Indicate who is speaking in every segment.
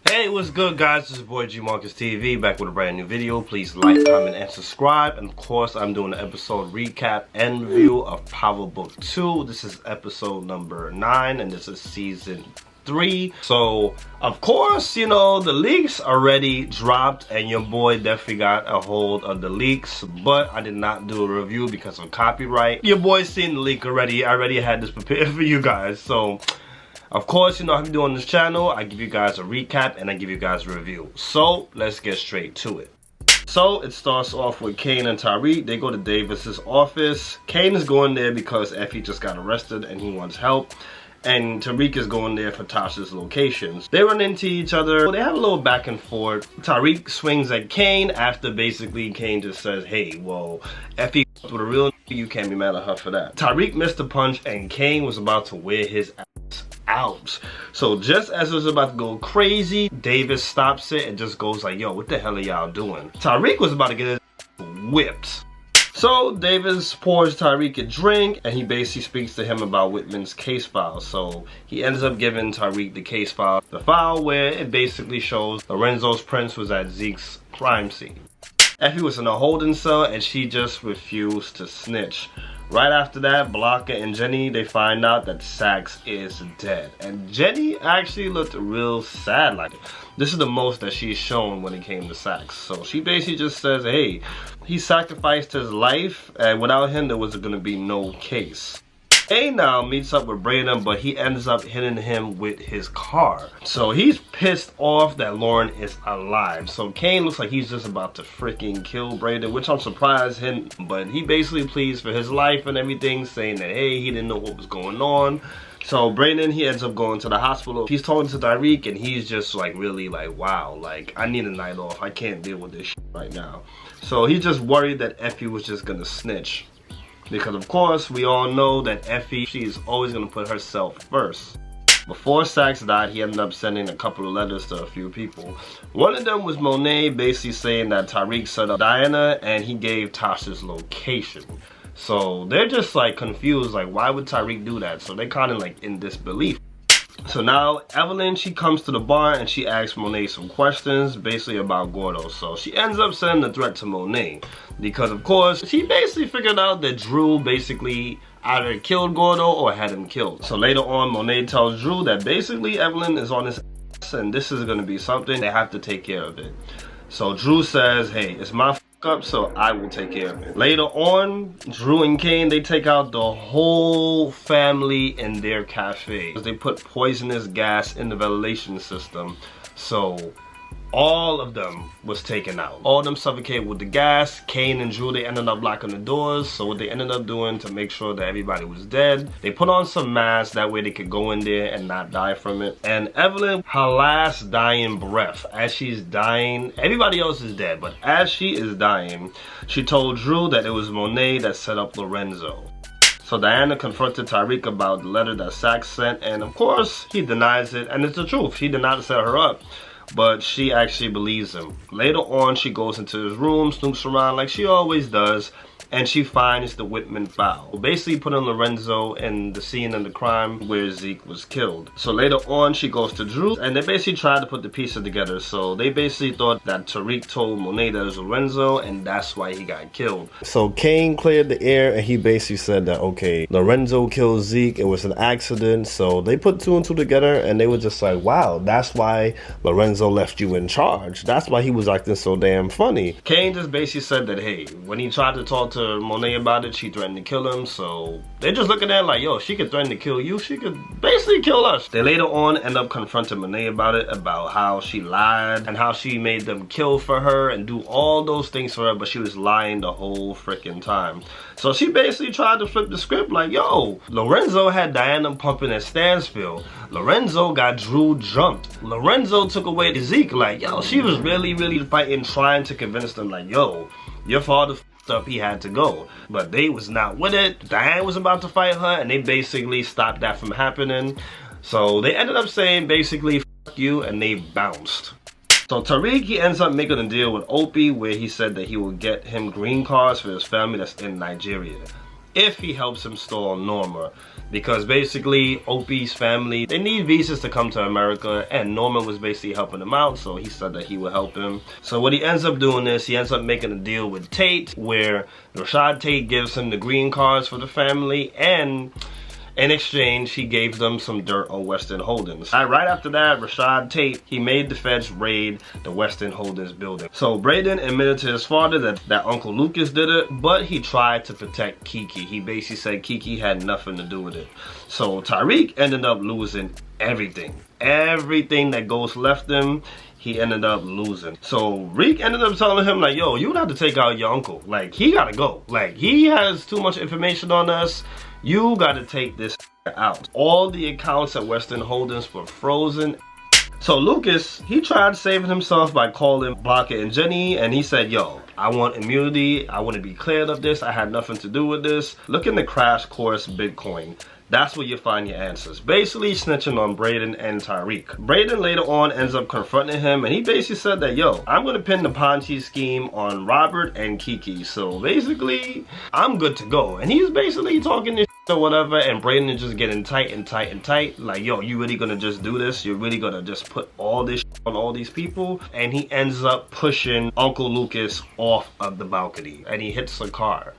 Speaker 1: Hey, what's good, guys? This is boy G Marcus TV, back with a brand new video. Please like, comment, and subscribe. And of course, I'm doing an episode recap and review of Power Book 2. This is episode number 9, and this is season 3. So, of course, you know, the leaks already dropped, and your boy definitely got a hold of the leaks, but I did not do a review because of copyright. Your boy's seen the leak already. I already had this prepared for you guys. So, of course, you know how we do on this channel. I give you guys a recap and I give you guys a review. So, let's get straight to it. So, it starts off with Cane and Tariq. They go to Davis's office. Cane is going there because Effie just got arrested and he wants help. And Tariq is going there for Tasha's locations. They run into each other. They have a little back and forth. Tariq swings at Cane after basically Cane just says, hey, well, Effie with a real you can't be mad at her for that. Tariq missed the punch and Cane was about to wear his ass out. So just as it was about to go crazy, Davis stops it and just goes like, yo, what the hell are y'all doing? Tariq was about to get his whipped. So Davis pours Tariq a drink and he basically speaks to him about Whitman's case file. So he ends up giving Tariq the case file. The file where it basically shows Lorenzo's prints was at Zeke's crime scene. Effie was in a holding cell and she just refused to snitch. Right after that, Blanca and Jenny, they find out that Saxe is dead. And Jenny actually looked real sad. Like, this is the most that she's shown when it came to Saxe. So she basically just says, hey, he sacrificed his life and without him there was going to be no case. A now meets up with Brayden, but he ends up hitting him with his car. So he's pissed off that Lauren is alive. So Cane looks like he's just about to freaking kill Brayden, which I'm surprised him. But he basically pleads for his life and everything, saying that, hey, he didn't know what was going on. So Brayden, he ends up going to the hospital. He's talking to Tariq and he's just like really like, wow, like I need a night off. I can't deal with this shit right now. So he's just worried that Effie was just gonna snitch. Because of course, we all know that Effie, she is always going to put herself first. Before Saxe died, he ended up sending a couple of letters to a few people. One of them was Monet basically saying that Tariq set up Diana and he gave Tasha's location. So they're just like confused, like why would Tariq do that? So they're kind of like in disbelief. So now Evelyn, she comes to the bar and she asks Monet some questions basically about Gordo. So she ends up sending a threat to Monet because of course she basically figured out that Drew basically either killed Gordo or had him killed. So later on Monet tells Drew that basically Evelyn is on his ass and this is going to be something they have to take care of it. So Drew says, hey, it's my up, so I will take care of it. Later on, Drew and Cane, they take out the whole family in their cafe. They put poisonous gas in the ventilation system, so all of them was taken out. All of them suffocated with the gas. Cane and Drew, they ended up locking the doors. So what they ended up doing to make sure that everybody was dead, they put on some masks, that way they could go in there and not die from it. And Evelyn, her last dying breath, as she's dying, everybody else is dead, but as she is dying, she told Drew that it was Monet that set up Lorenzo. So Diana confronted Tariq about the letter that Saxe sent, and of course, he denies it, and it's the truth. He did not set her up. But she actually believes him. Later on, she goes into his room, snoops around like she always does, and she finds the Whitman file. Basically putting Lorenzo in the scene of the crime where Zeke was killed. So later on, she goes to Drew, and they basically tried to put the pieces together. So they basically thought that Tariq told Monet that it was Lorenzo, and that's why he got killed. So Cane cleared the air, and he basically said that, okay, Lorenzo killed Zeke, it was an accident. So they put 2 and 2 together, and they were just like, wow, that's why Lorenzo left you in charge. That's why he was acting so damn funny. Cane just basically said that, hey, when he tried to talk to Monet about it, she threatened to kill him. So they're just looking at it like, yo, she could threaten to kill you, she could basically kill us. They later on end up confronting Monet about it, about how she lied and how she made them kill for her and do all those things for her, but she was lying the whole freaking time. So she basically tried to flip the script like, yo, Lorenzo had Diana pumping at Stansfield. Lorenzo got Drew jumped. Lorenzo took away Zeke. Like, yo, she was really fighting, trying to convince them like, yo, your father up, he had to go. But they was not with it. Diane was about to fight her and they basically stopped that from happening. So they ended up saying basically fuck you, and they bounced. So Tariq, he ends up making a deal with Opie where he said that he will get him green cards for his family that's in Nigeria. if he helps him stall Norma. Because basically, Opie's family, they need visas to come to America, and Norman was basically helping him out, so he said that he would help him. So what he ends up doing is, he ends up making a deal with Tate, where Rashad Tate gives him the green cards for the family, and in exchange, he gave them some dirt on Westin Holdings. Right after that, Rashad Tate, he made the feds raid the Westin Holdings building. So Braden admitted to his father that Uncle Lucas did it, but he tried to protect Kiki. He basically said Kiki had nothing to do with it. So Tariq ended up losing everything. Everything that Ghost left him, he ended up losing. So Reek ended up telling him like, yo, you have to take out your uncle. Like, he gotta go. Like, he has too much information on us. You gotta take this out. All the accounts at Westin Holdings were frozen. So Lucas, he tried saving himself by calling Blanca and Jenny, and he said, yo, I want immunity. I want to be cleared of this. I had nothing to do with this. Look in the Crash Course Bitcoin. That's where you find your answers. Basically snitching on Braden and Tariq. Braden later on ends up confronting him, and he basically said that, yo, I'm gonna pin the Ponzi scheme on Robert and Kiki. So basically, I'm good to go. And he's basically talking this or whatever, and Braden is just getting tight and tight and tight. Like, yo, you really gonna just do this? You're really gonna just put all this on all these people? And he ends up pushing Uncle Lucas off of the balcony, and he hits a car.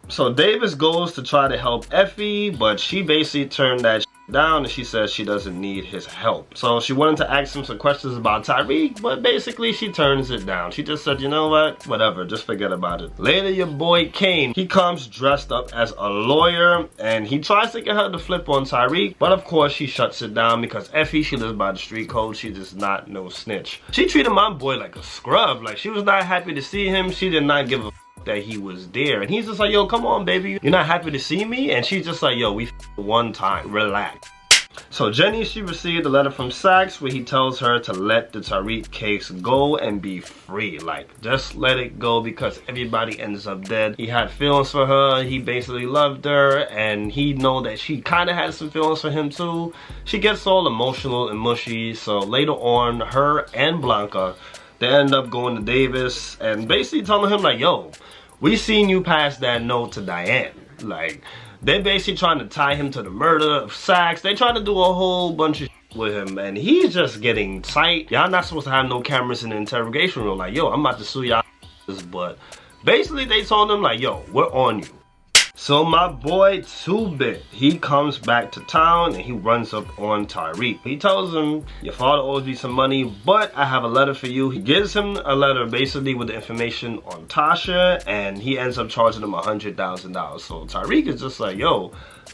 Speaker 1: So Davis goes to try to help Effie, but she basically turned that down, and she says she doesn't need his help. So she wanted to ask him some questions about Tariq, but basically she turns it down. She just said, you know what, whatever, just forget about it. Later, your boy Kane, he comes dressed up as a lawyer, and he tries to get her to flip on Tariq, but of course she shuts it down because Effie, she lives by the street code. She does not no snitch. She treated my boy like a scrub. Like, she was not happy to see him. She did not give a that he was there, and he's just like, yo, come on baby, you're not happy to see me? And she's just like, yo, we one time, relax. So Jenny, she received a letter from Sachs where he tells her to let the Tariq case go and be free. Like, just let it go, because everybody ends up dead. He had feelings for her, he basically loved her, and he know that she kind of had some feelings for him too. She gets all emotional and mushy. So later on, her and Blanca, they end up going to Davis and basically telling him like, yo, we seen you pass that note to Diane. Like, they're basically trying to tie him to the murder of Sachs. They trying to do a whole bunch of shit with him, and he's just getting tight. Y'all not supposed to have no cameras in the interrogation room. Like, yo, I'm about to sue y'all, but basically they told him like, yo, we're on you. So my boy 2-Bit, he comes back to town and he runs up on Tariq. He tells him, your father owes me some money, but I have a letter for you. He gives him a letter basically with the information on Tasha, and he ends up charging him $100,000. So Tariq is just like, yo,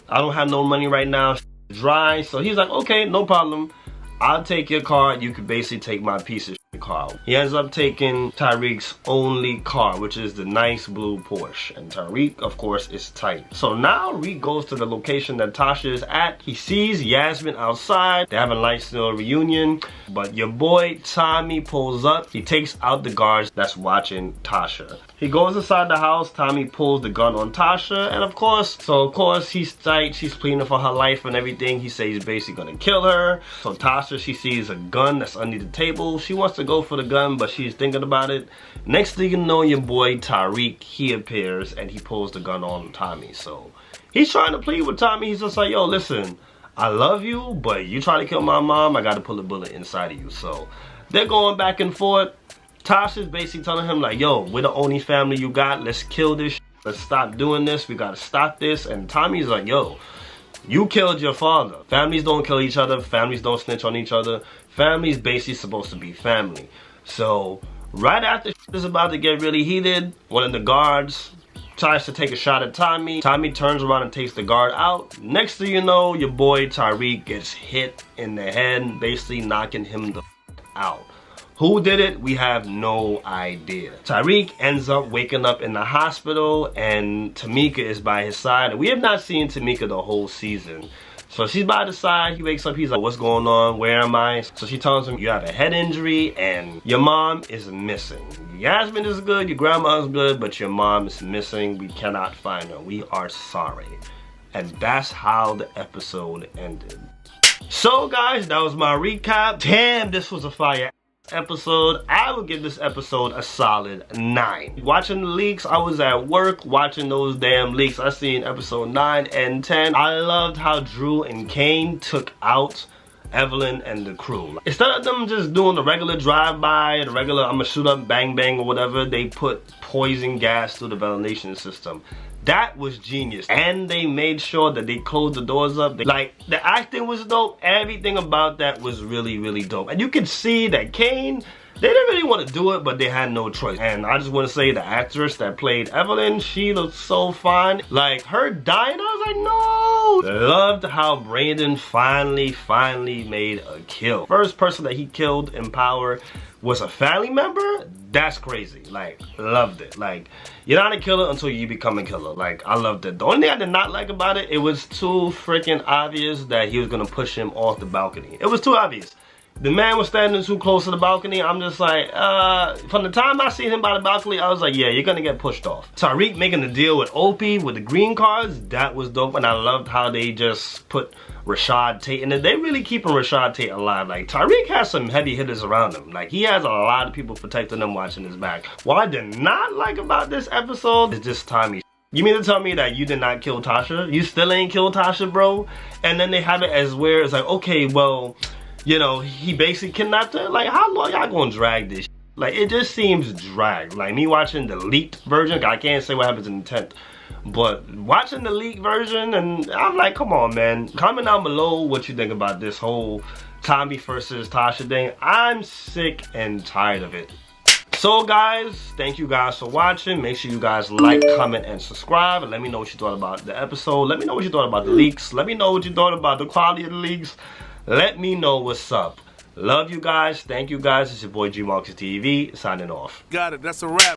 Speaker 1: I don't have no money right now, dry. So he's like, okay, no problem. I'll take your car. You could basically take my piece of car. He ends up taking Tariq's only car, which is the nice blue Porsche, and Tariq, of course, is tight. So now Reek goes to the location that Tasha is at. He sees Yasmin outside. They have a nice little reunion, but your boy Tommy pulls up. He takes out the guards that's watching Tasha. He goes inside the house. Tommy pulls the gun on Tasha, and of course he's tight. She's pleading for her life and everything. He says he's basically gonna kill her. So Tasha, she sees a gun that's under the table. She wants to go for the gun, but she's thinking about it. Next thing you know, your boy Tariq, he appears and he pulls the gun on Tommy. So he's trying to plead with Tommy. He's just like, yo, listen, I love you, but you try to kill my mom, I gotta pull a bullet inside of you. So they're going back and forth. Tasha's basically telling him like, yo, we're the only family you got. Let's kill this shit. Let's stop doing this. We gotta stop this. And Tommy's like, yo, you killed your father. Families don't kill each other. Families don't snitch on each other. Families basically supposed to be family. So right after shit is about to get really heated, one of the guards tries to take a shot at Tommy. Tommy turns around and takes the guard out. Next thing you know, your boy Tariq gets hit in the head, basically knocking him the out. Who did it? We have no idea. Tariq ends up waking up in the hospital, and Tamika is by his side. And we have not seen Tamika the whole season. So she's by the side. He wakes up. He's like, what's going on? Where am I? So she tells him, you have a head injury and your mom is missing. Yasmin is good. Your grandma is good, but your mom is missing. We cannot find her. We are sorry. And that's how the episode ended. So guys, that was my recap. Damn, this was a fire episode, I would give this episode a solid 9. Watching the leaks, I was at work watching those damn leaks. I seen episode 9 and 10. I loved how Drew and Kane took out Evelyn and the crew. Instead of them just doing the regular drive-by, the regular I'ma shoot up, bang bang or whatever, they put poison gas through the ventilation system. That was genius. And they made sure that they closed the doors up. Like, the acting was dope. Everything about that was really, really dope. And you could see that Kane, they didn't really want to do it, but they had no choice. And I just want to say the actress that played Evelyn, she looked so fine. Like, her dying, I was like, no. Loved how Brandon finally made a kill. First person that he killed in Power was a family member. That's crazy. Like, loved it. Like, you're not a killer until you become a killer. Like, I loved it. The only thing I did not like about it, it was too freaking obvious that he was gonna push him off the balcony. It was too obvious. The man was standing too close to the balcony. I'm just like, from the time I seen him by the balcony, I was like, yeah, you're gonna get pushed off. Tariq making the deal with Opie with the green cards, that was dope. And I loved how they just put Rashad Tate in it. They really keeping Rashad Tate alive. Like, Tariq has some heavy hitters around him. Like, he has a lot of people protecting him, watching his back. What I did not like about this episode is this Tommy. You mean to tell me that you did not kill Tasha? You still ain't killed Tasha, bro? And then they have it as where it's like, okay, well, you know, he basically kidnapped her. Like, how long y'all gonna drag this? Like, it just seems dragged. Like, me watching the leaked version, I can't say what happens in the 10th, but watching the leaked version, and I'm like, come on, man. Comment down below what you think about this whole Tommy versus Tasha thing. I'm sick and tired of it. So guys, thank you guys for watching. Make sure you guys like, comment, and subscribe. And let me know what you thought about the episode. Let me know what you thought about the leaks. Let me know what you thought about the quality of the leaks. Let me know what's up. Love you guys. Thank you guys. It's your boy G Marcus TV signing off.
Speaker 2: Got it. That's a wrap.